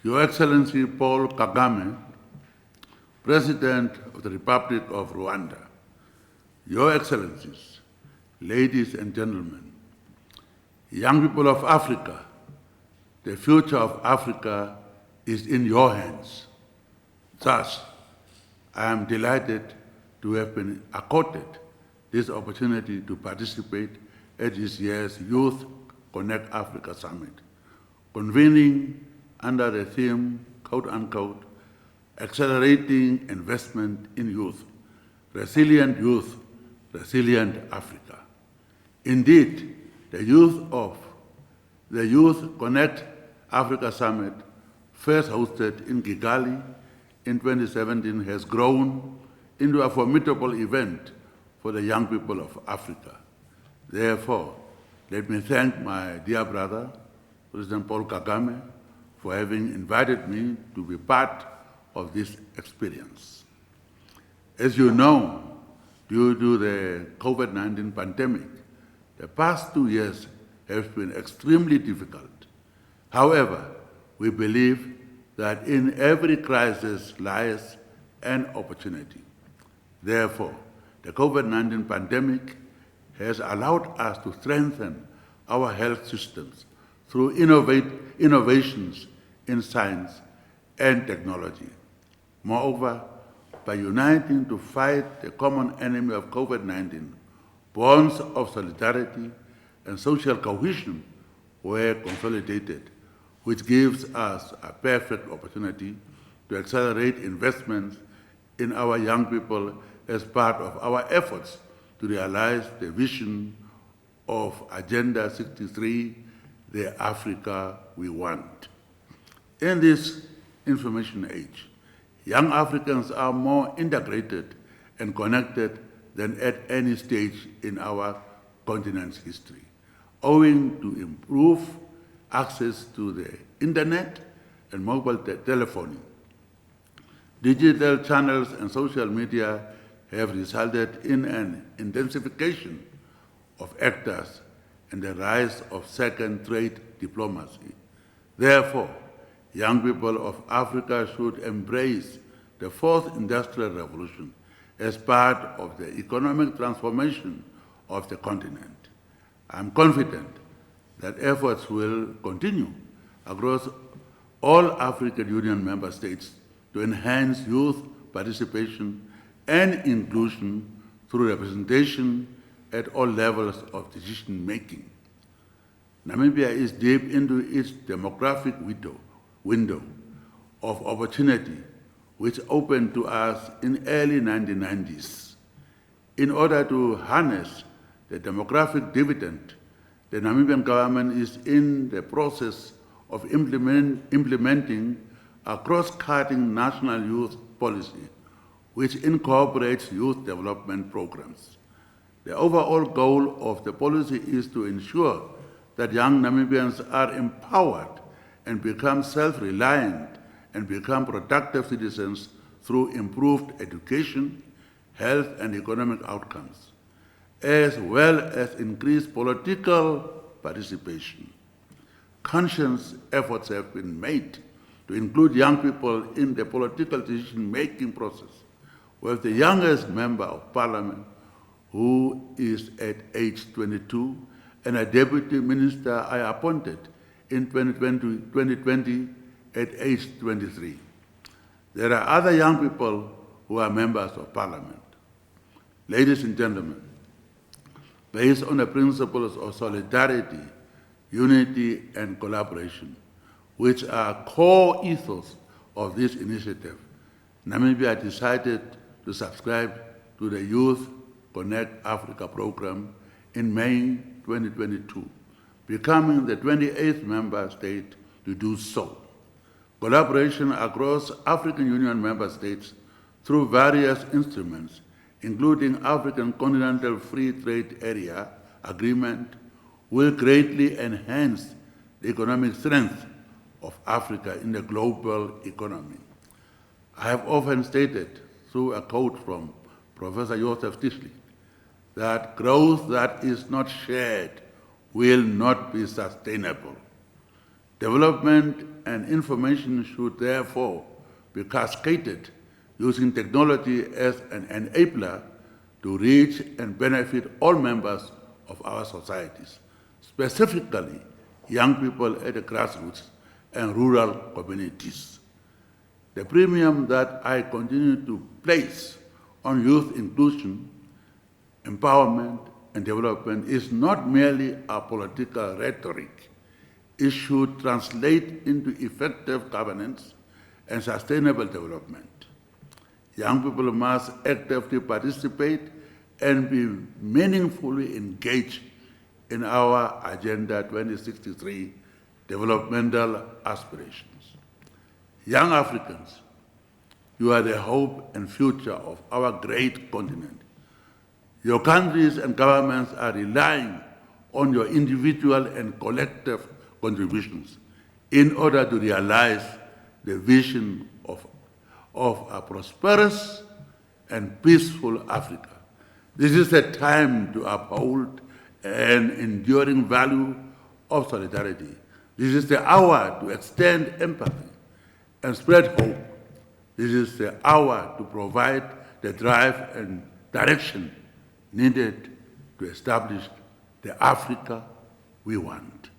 Your Excellency Paul Kagame, President of the Republic of Rwanda, Your Excellencies, ladies and gentlemen, young people of Africa, the future of Africa is in your hands. Thus, I am delighted to have been accorded this opportunity to participate at this year's Youth Connect Africa Summit, convening under the theme, quote unquote, accelerating investment in youth, resilient Africa. Indeed, the Youth Connect Africa Summit, first hosted in Kigali in 2017, has grown into a formidable event for the young people of Africa. Therefore, let me thank my dear brother, President Paul Kagame, for having invited me to be part of this experience. As you know, due to the COVID-19 pandemic, the past 2 years have been extremely difficult. However, we believe that in every crisis lies an opportunity. Therefore, the COVID-19 pandemic has allowed us to strengthen our health systems through innovations in science and technology. Moreover, by uniting to fight the common enemy of COVID-19, bonds of solidarity and social cohesion were consolidated, which gives us a perfect opportunity to accelerate investments in our young people as part of our efforts to realize the vision of Agenda 63, the Africa we want. In this information age, young Africans are more integrated and connected than at any stage in our continent's history, owing to improved access to the internet and mobile telephony. Digital channels and social media have resulted in an intensification of actors and the rise of second-rate diplomacy. Therefore, young people of Africa should embrace the fourth industrial revolution as part of the economic transformation of the continent. I am confident that efforts will continue across all African Union member states to enhance youth participation and inclusion through representation at all levels of decision-making. Namibia is deep into its demographic window of opportunity, which opened to us in early 1990s. In order to harness the demographic dividend, the Namibian government is in the process of implementing a cross-cutting national youth policy, which incorporates youth development programs. The overall goal of the policy is to ensure that young Namibians are empowered and become self-reliant and become productive citizens through improved education, health, and economic outcomes, as well as increased political participation. Conscious efforts have been made to include young people in the political decision-making process, with the youngest member of parliament, who is at age 22, and a deputy minister I appointed in 2020 at age 23. There are other young people who are members of parliament. Ladies and gentlemen, based on the principles of solidarity, unity, and collaboration, which are core ethos of this initiative, Namibia decided to subscribe to the Youth Connect Africa program in May 2022, becoming the 28th member state to do so. Collaboration across African Union member states through various instruments, including African Continental Free Trade Area Agreement, will greatly enhance the economic strength of Africa in the global economy. I have often stated, through a quote from Professor Joseph Stiglitz, that growth that is not shared will not be sustainable. Development and information should therefore be cascaded using technology as an enabler to reach and benefit all members of our societies, specifically young people at the grassroots and rural communities. The premium that I continue to place on youth inclusion, empowerment, and development is not merely a political rhetoric. It should translate into effective governance and sustainable development. Young people must actively participate and be meaningfully engaged in our Agenda 2063 developmental aspirations. Young Africans, you are the hope and future of our great continent. Your countries and governments are relying on your individual and collective contributions in order to realize the vision of a prosperous and peaceful Africa. This is the time to uphold an enduring value of solidarity. This is the hour to extend empathy and spread hope. This is the hour to provide the drive and direction needed to establish the Africa we want.